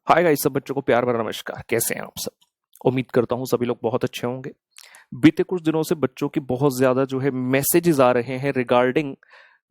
Hi guys, सब बच्चों को प्यार भरा नमस्कार। कैसे हैं आप सब? उम्मीद करता हूँ सभी लोग बहुत अच्छे होंगे। बीते कुछ दिनों से बच्चों की बहुत ज्यादा जो है मैसेजेस आ रहे हैं रिगार्डिंग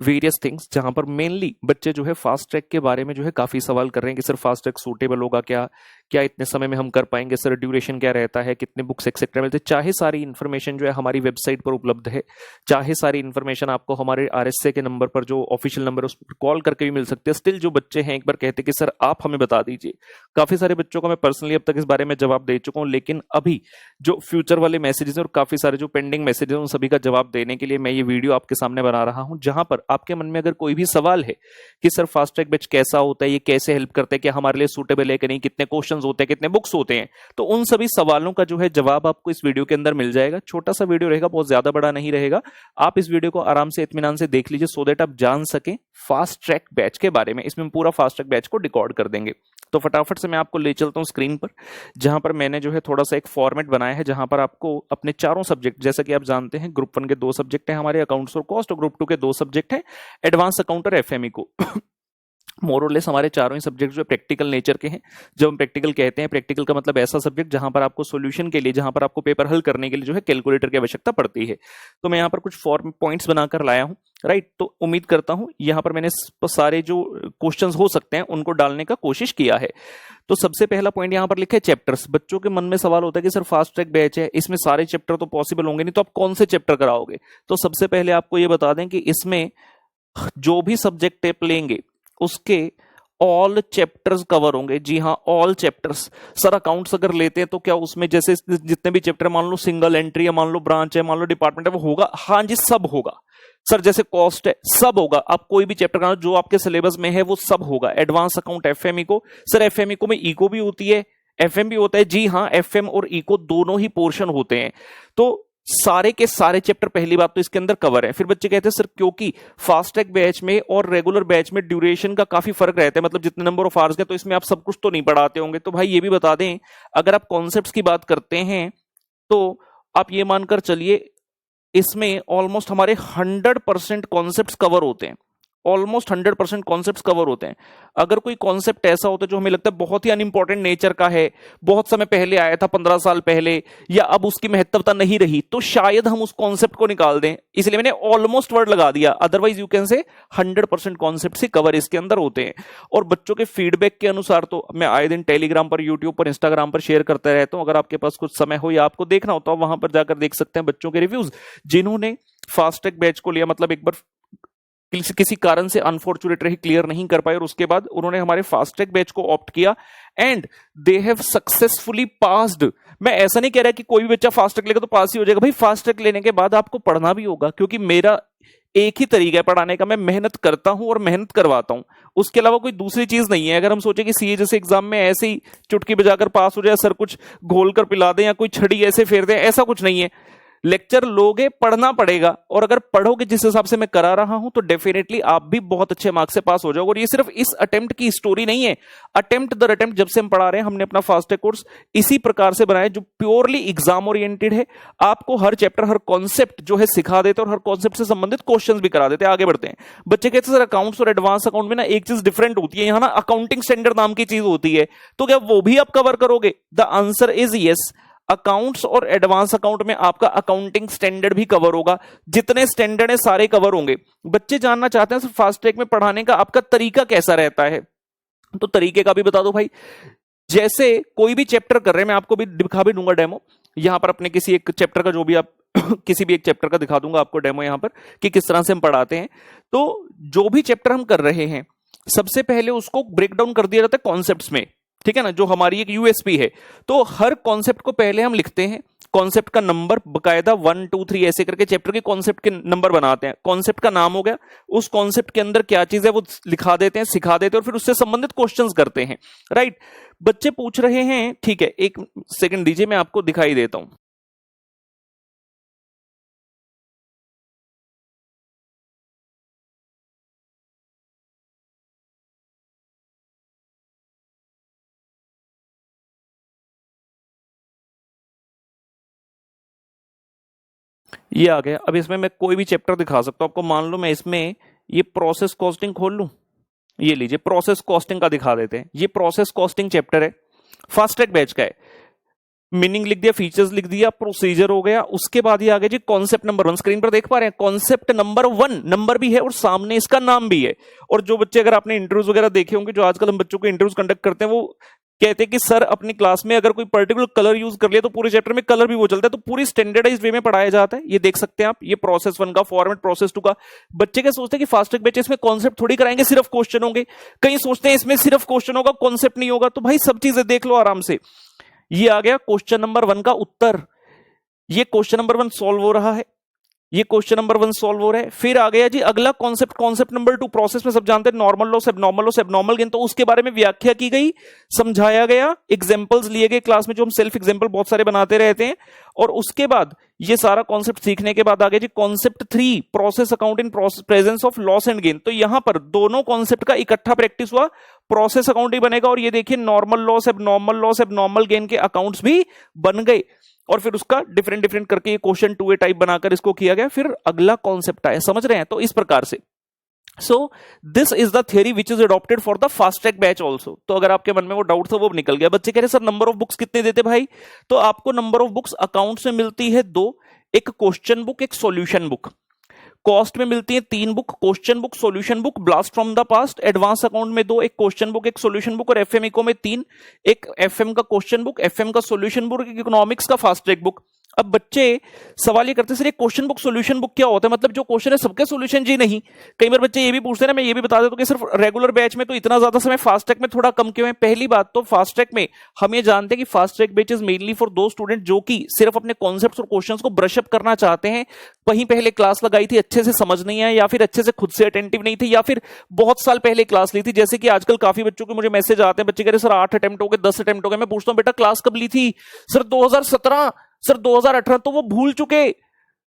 वेरियस थिंग्स, जहां पर मेनली बच्चे जो है फास्ट ट्रैक के बारे में जो है काफी सवाल कर रहे हैं कि सर फास्ट ट्रैक सूटेबल होगा क्या, क्या इतने समय में हम कर पाएंगे, सर ड्यूरेशन क्या रहता है, कितने बुक्स एक्सेट्रा मिलते हैं। चाहे सारी इन्फॉर्मेशन जो है हमारी वेबसाइट पर उपलब्ध है, चाहे सारी इन्फॉर्मेशन आपको हमारे आरएसए के नंबर पर, जो ऑफिशियल नंबर है, उस पर कॉल करके भी मिल सकती है। स्टिल जो बच्चे हैं एक बार कहते हैं कि सर आप हमें बता दीजिए। काफी सारे बच्चों को मैं पर्सनली अब तक इस बारे में जवाब दे चुका हूं, लेकिन अभी जो फ्यूचर वाले मैसेजेस हैं और काफी सारे जो पेंडिंग मैसेजेस हैं उन सभी का जवाब देने के लिए मैं ये वीडियो आपके सामने बना रहा हूं, जहां पर आपके मन में अगर कोई भी सवाल है कि सर फास्ट ट्रैक बैच कैसा होता है, ये कैसे हेल्प करता है, क्या हमारे लिए सूटेबल है कि नहीं, कितने क्वेश्चंस होते हैं, कितने बुक्स होते हैं, तो उन सभी सवालों का जो है जवाब आपको इस वीडियो के अंदर मिल जाएगा। छोटा सा वीडियो रहेगा, बहुत ज्यादा बड़ा नहीं रहेगा। आप इस वीडियो को आराम से इत्मीनान से देख लीजिए सो दैट आप जान सकें फास्ट ट्रैक बैच के बारे में। इसमें पूरा फास्ट ट्रैक बैच को रिकॉर्ड कर देंगे। तो फटाफट से मैं आपको ले चलता हूं स्क्रीन पर, जहां पर मैंने जो है थोड़ा सा एक फॉर्मेट बनाया है, जहां पर आपको अपने चारों सब्जेक्ट, जैसा कि आप जानते हैं ग्रुप 1 के 2 सब्जेक्ट हैं हमारे, अकाउंट्स और कॉस्ट, और ग्रुप 2 के 2 सब्जेक्ट हैं एडवांस अकाउंट और एफएमई को। मोर और लेस हमारे चारों ही सब्जेक्ट जो है प्रैक्टिकल नेचर के हैं। जब हम प्रैक्टिकल कहते हैं, प्रैक्टिकल का मतलब ऐसा सब्जेक्ट जहां पर आपको सॉल्यूशन के लिए, जहां पर आपको पेपर हल करने के लिए जो है कैलकुलेटर की आवश्यकता पड़ती है। तो मैं यहाँ पर कुछ फॉर्म पॉइंट्स बनाकर लाया हूं, राइट। तो उम्मीद करता हूं यहाँ पर मैंने सारे जो क्वेश्चंस हो सकते हैं उनको डालने का कोशिश किया है। तो सबसे पहला पॉइंट यहाँ पर लिखा है चैप्टर्स। बच्चों के मन में सवाल होता है कि सर फास्ट ट्रैक बैच है, इसमें सारे चैप्टर तो पॉसिबल होंगे नहीं, तो आप कौन से चैप्टर कराओगे? तो सबसे पहले आपको ये बता दें कि इसमें जो भी सब्जेक्ट आप लेंगे उसके ऑल चैप्टर्स कवर होंगे। जी हाँ, ऑल चैप्टर्स। सर अकाउंट्स अगर लेते हैं तो क्या उसमें जैसे जितने भी चैप्टर, मान लो सिंगल एंट्री है, मान लो ब्रांच है, मान लो डिपार्टमेंट है, वो होगा? हाँ जी, सब होगा। सर जैसे कॉस्ट है, सब होगा। आप कोई भी चैप्टर का जो आपके सिलेबस में है वो सब होगा। एडवांस अकाउंट एफएमई को, सर एफएमई को में इको भी होती है, एफएम भी होता है। जी हाँ, एफएम और इको दोनों ही पोर्शन होते हैं। तो सारे के सारे चैप्टर पहली बात तो इसके अंदर कवर है। फिर बच्चे कहते हैं सर क्योंकि फास्ट ट्रैक बैच में और रेगुलर बैच में ड्यूरेशन का काफी फर्क रहता है, मतलब जितने नंबर ऑफ आवर्स के, तो इसमें आप सब कुछ तो नहीं पढ़ाते होंगे। तो भाई ये भी बता दें, अगर आप कॉन्सेप्ट्स की बात करते हैं तो आप ये मानकर चलिए इसमें ऑलमोस्ट हमारे 100% कॉन्सेप्ट्स कवर होते हैं। ऑलमोस्ट 100% कॉन्सेप्ट्स कवर होते हैं। अगर कोई कॉन्सेप्ट ऐसा होता है जो हमें लगता है बहुत ही अनइंपॉर्टेंट नेचर का है, बहुत समय पहले आया था, 15 साल पहले, या अब उसकी महत्वता नहीं रही, तो शायद हम उस कॉन्सेप्ट को निकाल दें। इसलिए मैंने ऑलमोस्ट वर्ड लगा दिया, otherwise you can say 100% concept he cover इसके अंदर होते हैं। और बच्चों के फीडबैक के अनुसार तो मैं आए दिन टेलीग्राम पर, यूट्यूब पर, इंस्टाग्राम पर शेयर करता रहता हूं। अगर आपके पास कुछ समय हो या आपको देखना हो तो आप वहां पर जाकर देख सकते हैं बच्चों के रिव्यूज। जिन्होंने फास्ट ट्रैक बैच को लिया, मतलब एक बार किसी कारण से अनफॉर्चुनेट रही, क्लियर नहीं कर पाए, और उसके बाद उन्होंने हमारे फास्ट ट्रैक बैच को ऑप्ट किया and they have successfully passed. मैं ऐसा नहीं कह रहा कि कोई भी बच्चा फास्ट ट्रैक लेगा तो पास ही हो जाएगा। भाई फास्ट ट्रैक लेने के बाद आपको पढ़ना भी होगा, क्योंकि मेरा एक ही तरीका है पढ़ाने का, मैं मेहनत करता हूं और मेहनत करवाता हूं। उसके अलावा कोई दूसरी चीज नहीं है। अगर हम सोचे कि सीए जैसे एग्जाम में ऐसे ही चुटकी बजाकर पास हो जाए, सर कुछ घोल कर पिला दें या कोई छड़ी ऐसे फेर दें, ऐसा कुछ नहीं है। लेक्चर लोगे, पढ़ना पड़ेगा, और अगर पढ़ोगे जिस हिसाब से मैं करा रहा हूं तो डेफिनेटली आप भी बहुत अच्छे मार्क्स से पास हो जाओगे। और ये सिर्फ इस अटेम्प्ट की स्टोरी नहीं है। अटेम्प्ट दर अटेम्प्ट जब से हम पढ़ा रहे हैं, हमने अपना फास्ट ट्रैक कोर्स इसी प्रकार से बनाया जो प्योरली एग्जाम ओरिएंटेड है। आपको हर चैप्टर, हर कॉन्सेप्ट जो है सिखा देते और हर कॉन्सेप्ट से संबंधित क्वेश्चंस भी करा देते हैं। आगे बढ़ते हैं। बच्चे कहते हैं सर अकाउंट्स और एडवांस अकाउंट में ना एक चीज डिफरेंट होती है, यहां ना अकाउंटिंग स्टैंडर्ड नाम की चीज होती है, तो क्या वो भी आप कवर करोगे? The answer is yes. Accounts और एडवांस अकाउंट में आपका अकाउंटिंग स्टैंडर्ड भी कवर होगा। जितने स्टैंडर्ड है सारे कवर होंगे। बच्चे जानना चाहते हैं फास्ट ट्रैक में पढ़ाने का आपका तरीका कैसा रहता है, तो तरीके का भी बता दो भाई। जैसे कोई भी चैप्टर कर रहे हैं, मैं आपको भी दिखा भी दूंगा डेमो यहां पर, अपने किसी एक चैप्टर का, जो भी आप किसी भी एक चैप्टर का दिखा दूंगा आपको डेमो यहां पर कि किस तरह से हम पढ़ाते हैं। तो जो भी चैप्टर हम कर रहे हैं, सबसे पहले उसको ब्रेक डाउन कर दिया जाता है कॉन्सेप्ट्स में, ठीक है ना, जो हमारी एक यूएसपी है। तो हर कॉन्सेप्ट को पहले हम लिखते हैं, कॉन्सेप्ट का नंबर बकायदा 1 2 3 ऐसे करके चैप्टर के कॉन्सेप्ट के नंबर बनाते हैं। कॉन्सेप्ट का नाम हो गया, उस कॉन्सेप्ट के अंदर क्या चीज है वो लिखा देते हैं, सिखा देते हैं, और फिर उससे संबंधित क्वेश्चंस करते हैं, राइट। बच्चे पूछ रहे हैं, ठीक है, एक सेकंड दीजिए, मैं आपको दिखाई देता हूं। ये आ गया। अब इसमें मैं कोई भी चैप्टर दिखा सकता हूं आपको। मान लो मैं इसमें ये प्रोसेस कॉस्टिंग खोल लूं, ये लीजिए प्रोसेस कॉस्टिंग का दिखा देते हैं। ये प्रोसेस कॉस्टिंग चैप्टर है, फास्ट ट्रैक बैच का है। मीनिंग लिख दिया, फीचर्स लिख दिया, प्रोसीजर हो गया। उसके बाद ही आगे जी कॉन्सेप्ट नंबर 1, स्क्रीन पर देख पा रहे हैं कॉन्सेप्ट नंबर 1, नंबर भी है और सामने इसका नाम भी है। और जो बच्चे, अगर आपने इंटरव्यूज वगैरह देखे होंगे, जो आजकल हम बच्चों को इंटरव्यूज कंडक्ट करते हैं, वो कहते हैं कि सर अपनी क्लास में अगर कोई पर्टिकुलर कलर यूज कर लिया तो पूरे चैप्टर में कलर भी वो चलता है। तो पूरी स्टैंडर्डाइज्ड वे में पढ़ाया जाता है। ये देख सकते हैं आप, ये प्रोसेस 1 का फॉर्मेट, प्रोसेस 2 का। बच्चे क्या सोचते हैं कि फास्ट ट्रैक बैच इसमें कॉन्सेप्ट थोड़ी कराएंगे, सिर्फ क्वेश्चन होंगे। कई सोचते हैं इसमें सिर्फ क्वेश्चन होगा, कॉन्सेप्ट नहीं होगा। तो भाई सब चीजें देख लो आराम से। ये आ गया क्वेश्चन नंबर 1 का उत्तर। ये क्वेश्चन नंबर 1 सॉल्व हो रहा है, ये क्वेश्चन नंबर 1 सॉल्व हो रहा है। फिर आ गया जी अगला कॉन्सेप्ट, कॉन्सेप्ट नंबर 2। प्रोसेस में सब जानते हैं normal loss, abnormal loss, abnormal gain. तो उसके बारे में व्याख्या की गई, समझाया गया, एग्जांपल्स लिए गए क्लास में, जो हम सेल्फ एग्जांपल बहुत सारे बनाते रहते हैं। और उसके बाद ये सारा कॉन्सेप्ट सीखने के बाद आ गया जी concept 3, process account in presence of loss and gain. तो यहां पर दोनों कॉन्सेप्ट का इकट्ठा प्रैक्टिस हुआ, प्रोसेस अकाउंट ही बनेगा। और ये देखिए normal loss, abnormal loss, abnormal gain के अकाउंट्स भी बन गए। और फिर उसका डिफरेंट डिफरेंट करके ये क्वेश्चन 2A टाइप बनाकर इसको किया गया। फिर अगला कॉन्सेप्ट आया, समझ रहे हैं? तो इस प्रकार से so this is the theory which is adopted for the fast track batch also. तो अगर आपके मन में वो डाउट था वो निकल गया। बच्चे कह रहे सर नंबर ऑफ बुक्स कितने देते भाई? तो आपको नंबर ऑफ बुक्स अकाउंट्स में मिलती है 2, एक क्वेश्चन बुक, एक सॉल्यूशन बुक। कॉस्ट में मिलती है 3 book, question book, solution book, blast from the past. Advance account में 2, एक क्वेश्चन बुक, एक सॉल्यूशन बुक। और एफएम इको में 3, एक एफएम का क्वेश्चन बुक, एफएम का सॉल्यूशन बुक, एक इकोनॉमिक्स का फास्ट ट्रैक बुक। अब बच्चे सवाल ये करते हैं सर ये क्वेश्चन बुक सॉल्यूशन बुक क्या होता है? मतलब जो क्वेश्चन है सबके सॉल्यूशन जी नहीं। कई बार बच्चे ये भी पूछते हैं ना, मैं ये भी बता देता हूं कि सिर्फ रेगुलर बैच में तो इतना ज्यादा समय, फास्ट ट्रैक में थोड़ा कम क्यों है? पहली बात तो फास्ट ट्रैक में हम ये जानते हैं कि fast track batch is mainly for दो स्टूडेंट जो कि सिर्फ अपने कॉन्सेप्ट्स और क्वेश्चंस को ब्रश अप करना चाहते हैं। वहीं पहले क्लास लगाई थी, अच्छे से समझ नहीं आया, या फिर अच्छे से खुद से अटेंटिव नहीं थे, या फिर बहुत साल पहले क्लास ली थी। जैसे कि आजकल काफी बच्चों के मुझे मैसेज आते हैं, बच्चे कह रहे सर 8 अटेम्प्ट हो गए, 10 अटेम्प्ट हो गए। मैं पूछता हूं बेटा क्लास कब ली थी? Sir 2017, sir 2018। तो वो भूल चुके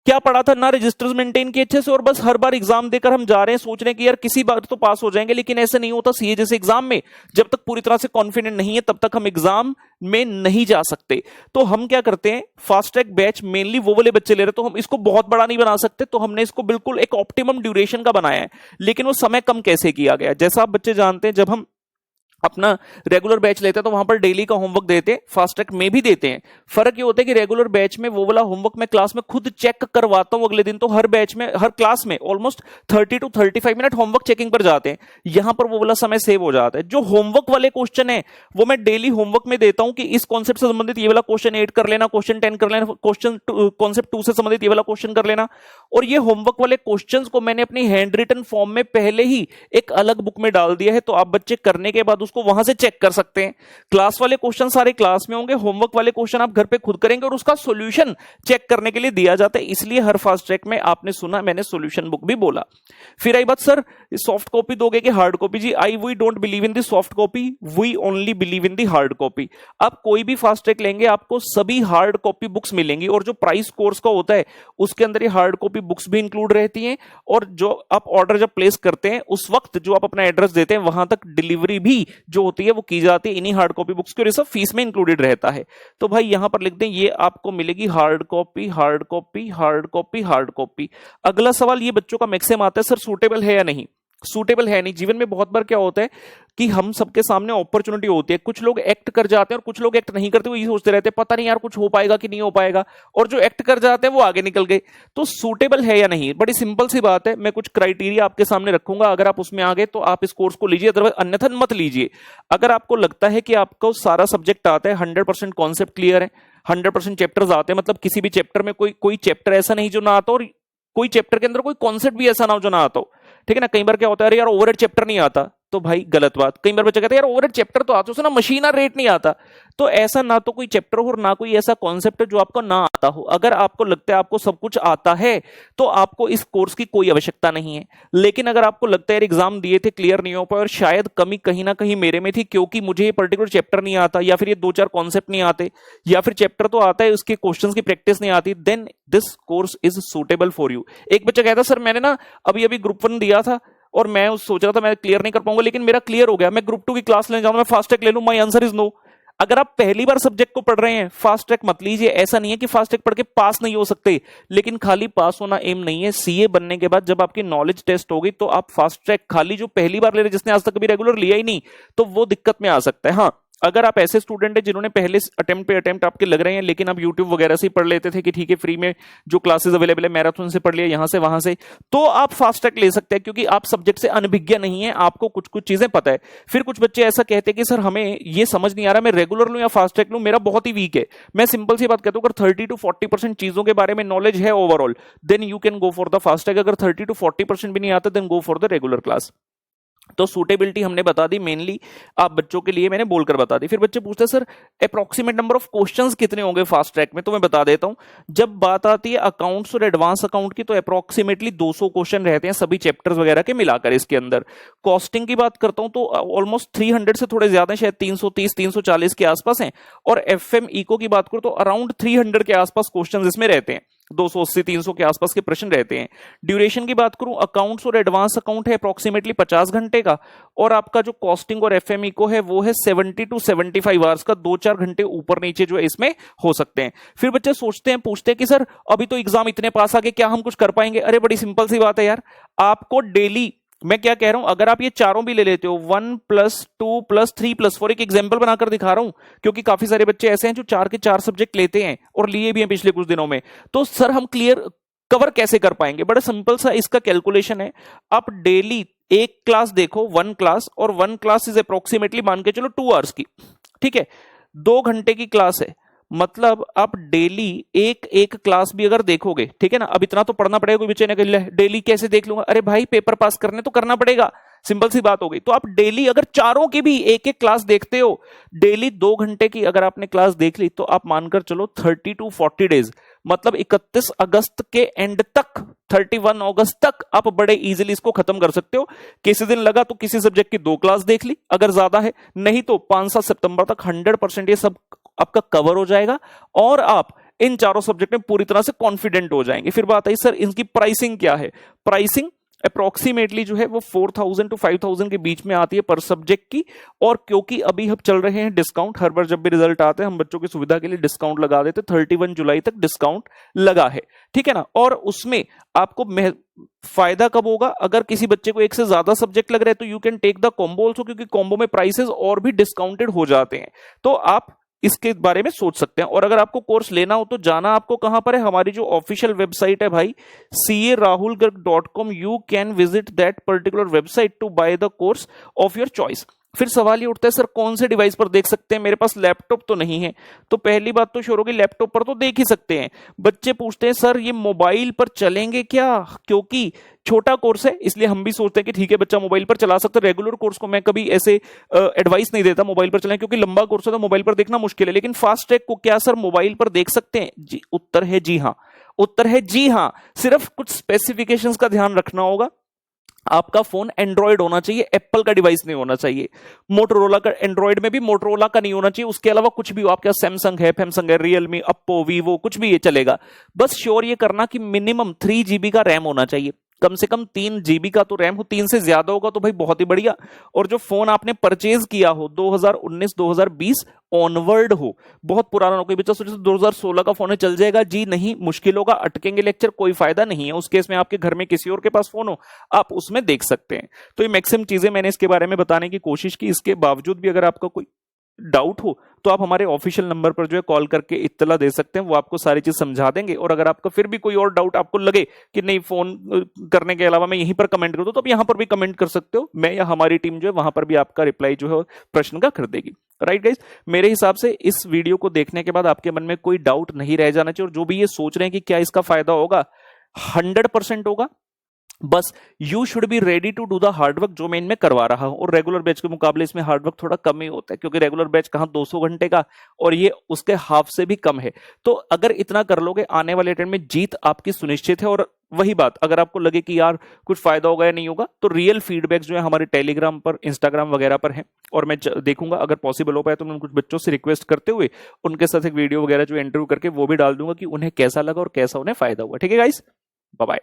क्या पढ़ा था, ना रजिस्टर्स मेंटेन किए अच्छे से, और बस हर बार एग्जाम देकर हम जा रहे हैं, सोच रहे हैं कि यार किसी बार तो पास हो जाएंगे। लेकिन ऐसा नहीं होता। सीए जैसे एग्जाम में जब तक पूरी तरह से कॉन्फिडेंट नहीं है तब तक हम एग्जाम में नहीं जा सकते। तो हम क्या करते हैं, फास्ट ट्रैक बैच मेनली वो वाले बच्चे ले रहे, तो हम इसको बहुत बड़ा नहीं बना सकते। तो हमने इसको बिल्कुल एक ऑप्टिमम ड्यूरेशन का बनाया है। लेकिन वो समय कम कैसे किया गया? जैसा आप बच्चे जानते हैं, जब हम अपना रेगुलर बैच लेते हैं तो वहां पर डेली का होमवर्क देते हैं, फास्ट ट्रैक में भी देते हैं। फर्क ये होता है कि रेगुलर बैच में वो वाला होमवर्क मैं क्लास में खुद चेक करवाता हूं अगले दिन। तो हर बैच में, हर क्लास में almost 30 to 35 minute homework checking पर जाते हैं। यहां पर वो वाला समय सेव हो जाता है। जो होमवर्क वाले क्वेश्चन है वो मैं डेली होमवर्क में देता हूं कि इस कॉन्सेप्ट से संबंधित ये वाला क्वेश्चन 8 कर लेना, क्वेश्चन 10 कर लेना, क्वेश्चन कॉन्सेप्ट 2 से संबंधित ये वाला क्वेश्चन कर लेना। और ये होमवर्क वाले क्वेश्चन को मैंने अपनी हैंड रिटन फॉर्म में पहले ही एक अलग बुक में डाल दिया है। तो आप बच्चे करने के बाद उसको वहां से चेक कर सकते हैं। क्लास वाले क्वेश्चन सारे क्लास में होंगे, होमवर्क वाले क्वेश्चन आप घर पे खुद करेंगे और उसका सॉल्यूशन चेक करने के लिए दिया जाता है। इसलिए हर फास्ट ट्रैक में आपने सुना मैंने सॉल्यूशन बुक भी बोला। फिर आई बात सर सॉफ्ट कॉपी दोगे कि हार्ड कॉपी? जी we don't believe in the soft copy, we only believe in the hard copy. आप कोई भी फास्ट ट्रैक लेंगे आपको सभी हार्ड कॉपी बुक्स मिलेंगी। और जो प्राइस कोर्स का होता है उसके अंदर ये हार्ड कॉपी बुक्स भी इंक्लूड रहती हैं। और जो आप ऑर्डर जब प्लेस करते हैं उस वक्त जो आप अपना एड्रेस देते हैं वहां तक डिलीवरी भी जो होती है वो की जाती है इन्हीं हार्ड कॉपी बुक्स की, और ये सब फीस में इंक्लूडेड रहता है। तो भाई यहां पर लिख दें ये आपको मिलेगी hard copy, hard copy, hard copy, hard copy. अगला सवाल ये बच्चों का मैक्सिमम आता है, सर सूटेबल है या नहीं? सूटेबल है नहीं। जीवन में बहुत बार क्या होता है कि हम सबके सामने अपॉर्चुनिटी होती है, कुछ लोग एक्ट कर जाते हैं और कुछ लोग एक्ट नहीं करते। वो ये सोचते रहते हैं पता नहीं यार कुछ हो पाएगा कि नहीं हो पाएगा, और जो एक्ट कर जाते हैं वो आगे निकल गए। तो सूटेबल है या नहीं, बड़ी सिंपल सी बात है। मैं कुछ क्राइटेरिया आपके सामने रखूंगा, अगर आप उसमें आ गए तो आप इस कोर्स को लीजिए, अदरवाइज अन्यथा मत लीजिए। अगर आपको लगता है कि आपको सारा सब्जेक्ट आता है, 100% कॉन्सेप्ट क्लियर है, 100% चैप्टर्स आते हैं, मतलब किसी भी चैप्टर में कोई चैप्टर ऐसा नहीं जो ना आता, और कोई चैप्टर के अंदर कोई कॉन्सेप्ट भी ऐसा ना हो जो ना आता हो, ठीक है ना। कई बार क्या होता है, अरे यार ओवरहेड चैप्टर नहीं आता, तो भाई गलत बात। कई बार बच्चे कहते हैं यार ओवरहेड चैप्टर तो आता है ना, मशीनर रेट नहीं आता। तो ऐसा ना तो कोई चैप्टर हो और ना कोई ऐसा कॉन्सेप्ट जो आपको ना आता हो। अगर आपको लगता है आपको सब कुछ आता है तो आपको इस कोर्स की कोई आवश्यकता नहीं है। लेकिन अगर आपको लगता है एग्जाम दिए थे क्लियर नहीं हो पाए और शायद कमी कहीं ना कहीं मेरे में थी, क्योंकि मुझे ये पर्टिकुलर चैप्टर नहीं आता, या फिर ये 2-4 कॉन्सेप्ट नहीं आते, या फिर चैप्टर तो आता है उसके क्वेश्चंस की प्रैक्टिस नहीं आती, then this course is suitable for you. एक बच्चा कहता सर मैंने ना अभी ग्रुप 1 दिया था और मैं सोच रहा था मैं क्लियर नहीं कर पाऊंगा, लेकिन मेरा क्लियर हो गया, मैं ग्रुप 2 की क्लास लेने जाऊंगा, मैं फास्ट ट्रैक ले लूं। My answer is no. अगर आप पहली बार सब्जेक्ट को पढ़ रहे हैं, फास्ट ट्रैक मत लीजिए। ऐसा नहीं है कि फास्ट ट्रैक पढ़ के पास नहीं हो सकते, लेकिन खाली पास होना एम नहीं है। सीए बनने के बाद जब आपकी नॉलेज टेस्ट होगी तो आप फास्ट ट्रैक खाली जो पहली बार ले रहे, जिसने आज तक कभी रेगुलर लिया ही नहीं, तो वो दिक्कत में आ सकता है। हाँ, अगर आप ऐसे स्टूडेंट हैं जिन्होंने पहले अटेम्प्ट पे अटेम्प्ट आपके लग रहे हैं, लेकिन आप यूट्यूब वगैरह से पढ़ लेते थे कि ठीक है फ्री में जो क्लासेस अवेलेबल है मैराथन से पढ़ लिया, यहां से वहां से, तो आप फास्ट ट्रैक ले सकते हैं, क्योंकि आप सब्जेक्ट से अनभिज्ञ नहीं है, आपको कुछ कुछ चीजें पता है। फिर कुछ बच्चे ऐसा कहते हैं कि सर हमें ये समझ नहीं आ रहा, मैं रेगुलर लूं या फास्ट ट्रैक लूं, मेरा बहुत ही वीक है। मैं सिंपल सी बात कहता हूं, अगर 30 to 40% चीजों के बारे में नॉलेज है overall, then you can go for the fast track. अगर 30 to 40% भी नहीं आता, then go for the regular class. तो सूटेबिलिटी हमने बता दी, मेनली आप बच्चों के लिए मैंने बोलकर बता दी। फिर बच्चे पूछते हैं sir approximate number of questions कितने होंगे फास्ट ट्रैक में, तो मैं बता देता हूं। जब बात आती है अकाउंट्स और एडवांस अकाउंट की, तो अप्रोक्सीमेटली 200 क्वेश्चन रहते हैं सभी चैप्टर्स वगैरह के मिलाकर इसके अंदर। कॉस्टिंग की बात करता हूं तो ऑलमोस्ट 300 से थोड़े ज्यादा, शायद 330-340 के आसपास हैं। और एफएम इको की बात करूं तो अराउंड 300 के आसपास क्वेश्चन इसमें रहते हैं, 280-300 के आसपास के प्रश्न रहते हैं। ड्यूरेशन की बात करूं, अकाउंट्स और एडवांस अकाउंट है अप्रोक्सीमेटली 50 घंटे का, और आपका जो कॉस्टिंग और एफएमई को है वो है 70 to 75 आवर्स का, 2-4 घंटे ऊपर नीचे जो है इसमें हो सकते हैं। फिर बच्चे सोचते हैं, पूछते हैं कि सर अभी तो एग्जाम इतने पास आ गए, क्या हम कुछ कर पाएंगे? अरे बड़ी सिंपल सी बात है यार, आपको डेली, मैं क्या कह रहा हूं, अगर आप ये चारों भी ले लेते हो, 1+2+3+4, एक एग्जाम्पल बनाकर दिखा रहा हूं, क्योंकि काफी सारे बच्चे ऐसे हैं जो 4 के 4 सब्जेक्ट लेते हैं और लिए भी हैं पिछले कुछ दिनों में। तो सर हम क्लियर कवर कैसे कर पाएंगे? बड़ा सिंपल सा इसका कैलकुलेशन है। आप डेली एक क्लास देखो, 1 क्लास, और 1 क्लास इज अप्रोक्सीमेटली मान के चलो 2 आवर्स की, ठीक है, 2 घंटे की क्लास है, मतलब आप डेली एक क्लास भी अगर देखोगे, ठीक है ना, अब इतना तो पढ़ना पड़ेगा। कोई बच्चे ने कहा डेली कैसे देख लूंगा? अरे भाई पेपर पास करने तो करना पड़ेगा, सिंपल सी बात हो गई। तो आप डेली अगर चारों की भी एक एक क्लास देखते हो, डेली 2 घंटे की अगर आपने क्लास देख ली, तो आप मानकर चलो 30 to 40 डेज, मतलब 31 अगस्त के एंड तक, 31 अगस्त तक आप बड़े इजीली इसको खत्म कर सकते हो। किसी दिन लगा तो किसी सब्जेक्ट की 2 क्लास देख ली अगर ज्यादा है, नहीं तो 5-7 सितंबर तक 100% ये सब आपका कवर हो जाएगा, और आप इन चारों सब्जेक्ट में पूरी तरह से कॉन्फिडेंट हो जाएंगे। फिर बात आई सर इनकी प्राइसिंग क्या है? प्राइसिंग अप्रोक्सीमेटली जो है वो 4000 to 5000 के बीच में आती है पर सब्जेक्ट की। और क्योंकि अभी हम चल रहे हैं डिस्काउंट, हर बार जब भी रिजल्ट आते हैं हम बच्चों की सुविधा के लिए डिस्काउंट लगा देते, 31 जुलाई तक डिस्काउंट लगा है, ठीक है ना। और उसमें आपको फायदा कब होगा? अगर किसी बच्चे को एक से ज्यादा सब्जेक्ट लग रहे हैं तो you can take the combo also, क्योंकि कॉम्बो में प्राइसेस और भी डिस्काउंटेड हो जाते हैं, तो आप इसके बारे में सोच सकते हैं। और अगर आपको कोर्स लेना हो तो जाना आपको कहां पर है? हमारी जो ऑफिशियल वेबसाइट है भाई, carahulgarg.com, you can visit that particular website to buy the course of your choice. फिर सवाल ये उठता है सर कौन से डिवाइस पर देख सकते हैं? मेरे पास लैपटॉप तो नहीं है, तो पहली बात तो शुरू होगी, लैपटॉप पर तो देख ही सकते हैं। बच्चे पूछते हैं सर ये मोबाइल पर चलेंगे क्या? क्योंकि छोटा कोर्स है इसलिए हम भी सोचते हैं कि ठीक है बच्चा मोबाइल पर चला सकता है। रेगुलर कोर्स को मैं कभी ऐसे एडवाइस नहीं देता मोबाइल पर चलाएं, क्योंकि लंबा कोर्स है तो मोबाइल पर देखना मुश्किल है। लेकिन फास्ट ट्रैक को क्या सर मोबाइल पर देख सकते हैं? जी, उत्तर है जी हाँ, उत्तर है जी हाँ। सिर्फ कुछ स्पेसिफिकेशंस का ध्यान रखना होगा। आपका फोन एंड्रॉइड होना चाहिए, एप्पल का डिवाइस नहीं होना चाहिए। मोटोरोला का, एंड्रॉइड में भी मोटोरोला का नहीं होना चाहिए, उसके अलावा कुछ भी हो, आपके सैमसंग है, फैमसंग है, रियलमी, अप्पो, वीवो, कुछ भी ये चलेगा। बस श्योर ये करना कि मिनिमम 3 GB का रैम होना चाहिए, कम से कम 3 GB का तो रैम हो, 3 से ज्यादा होगा तो भाई बहुत ही बढ़िया। और जो फोन आपने परचेज किया हो 2019-2020 ऑनवर्ड हो, बहुत पुराना हो, कोई बच्चा सोचे 2016 का फोन है चल जाएगा, जी नहीं, मुश्किल होगा, अटकेंगे लेक्चर, कोई फायदा नहीं है। उस केस में आपके घर में किसी और के पास फोन हो, आप उसमें देख सकते हैं। तो ये मैक्सिमम चीजें मैंने इसके बारे में बताने की कोशिश की। इसके बावजूद भी अगर आपका कोई डाउट हो तो आप हमारे ऑफिशियल नंबर पर जो है कॉल करके इत्तला दे सकते हैं, वो आपको सारी चीज समझा देंगे। और अगर आपका फिर भी कोई और डाउट आपको लगे कि नहीं फोन करने के अलावा मैं यहीं पर कमेंट कर दूं, तो आप यहां पर भी कमेंट कर सकते हो, मैं या हमारी टीम जो है वहां पर भी आपका रिप्लाई जो है प्रश्न का कर देगी। राइट गाइस, मेरे हिसाब से इस वीडियो को देखने के बाद आपके मन में कोई डाउट नहीं रह जाना चाहिए। और जो भी ये सोच रहे हैं कि क्या इसका फायदा होगा, 100% होगा। बस you should be ready to do the hard work जो मैं इनमें करवा रहा हूं। और रेगुलर बैच के मुकाबले इसमें हार्डवर्क थोड़ा कम ही होता है, क्योंकि रेगुलर बैच कहां 200 घंटे का और ये उसके हाफ से भी कम है। तो अगर इतना कर लोगे, आने वाले अटेम्प्ट में जीत आपकी सुनिश्चित है। और वही बात, अगर आपको लगे कि यार कुछ फायदा होगा या नहीं होगा, तो रियल फीडबैक जो है हमारे टेलीग्राम पर, इंस्टाग्राम वगैरह पर है, और मैं देखूंगा अगर पॉसिबल हो पाए तो मैं कुछ बच्चों से रिक्वेस्ट करते हुए उनके साथ एक वीडियो वगैरह जो इंटरव्यू करके वो भी डाल दूंगा कि उन्हें कैसा लगा और कैसा उन्हें फायदा हुआ। ठीक है गाइस, बाय बाय।